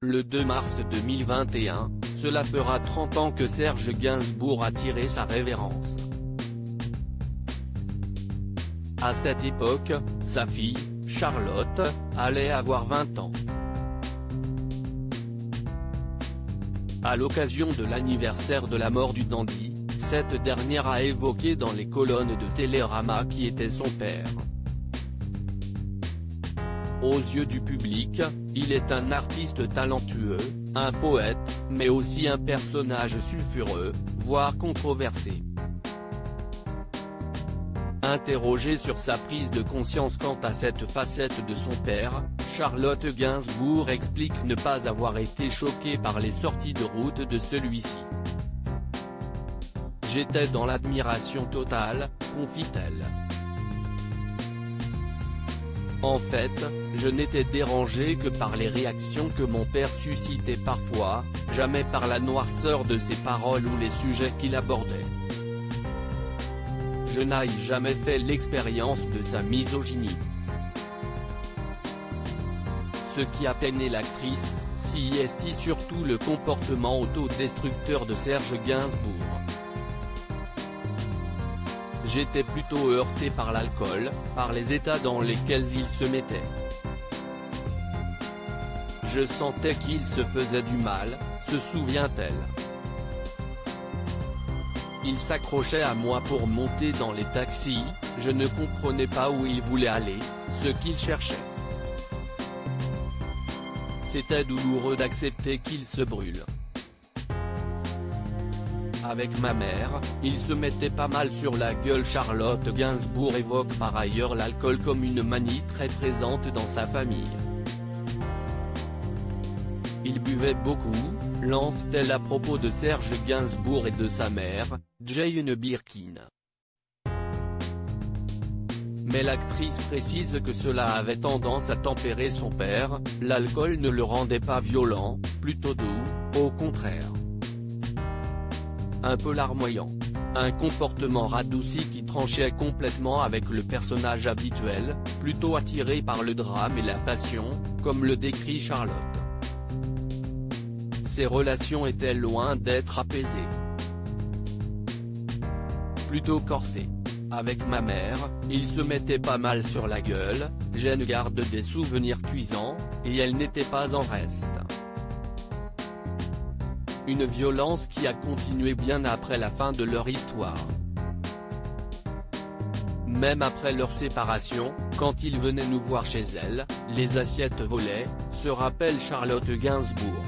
Le 2 mars 2021, cela fera 30 ans que Serge Gainsbourg a tiré sa révérence. À cette époque, sa fille, Charlotte, allait avoir 20 ans. À l'occasion de l'anniversaire de la mort du dandy, cette dernière a évoqué dans les colonnes de Télérama qui était son père. Aux yeux du public, il est un artiste talentueux, un poète, mais aussi un personnage sulfureux, voire controversé. Interrogée sur sa prise de conscience quant à cette facette de son père, Charlotte Gainsbourg explique ne pas avoir été choquée par les sorties de route de celui-ci. « J'étais dans l'admiration totale », confie-t-elle. En fait, je n'étais dérangée que par les réactions que mon père suscitait parfois, jamais par la noirceur de ses paroles ou les sujets qu'il abordait. Je n'ai jamais fait l'expérience de sa misogynie. Ce qui a peiné l'actrice, c'est surtout le comportement autodestructeur de Serge Gainsbourg. J'étais plutôt heurté par l'alcool, par les états dans lesquels il se mettait. Je sentais qu'il se faisait du mal, se souvient-elle. Il s'accrochait à moi pour monter dans les taxis, je ne comprenais pas où il voulait aller, ce qu'il cherchait. C'était douloureux d'accepter qu'il se brûle. Avec ma mère, il se mettait pas mal sur la gueule. Charlotte Gainsbourg évoque par ailleurs l'alcool comme une manie très présente dans sa famille. Il buvait beaucoup, lance-t-elle à propos de Serge Gainsbourg et de sa mère, Jane Birkin. Mais l'actrice précise que cela avait tendance à tempérer son père, l'alcool ne le rendait pas violent, plutôt doux, au contraire. Un peu larmoyant. Un comportement radouci qui tranchait complètement avec le personnage habituel, plutôt attiré par le drame et la passion, comme le décrit Charlotte. Ses relations étaient loin d'être apaisées. Plutôt corsées. Avec ma mère, il se mettait pas mal sur la gueule, Jane garde des souvenirs cuisants, et elle n'était pas en reste. Une violence qui a continué bien après la fin de leur histoire. Même après leur séparation, quand il venait nous voir chez elle, les assiettes volaient, se rappelle Charlotte Gainsbourg.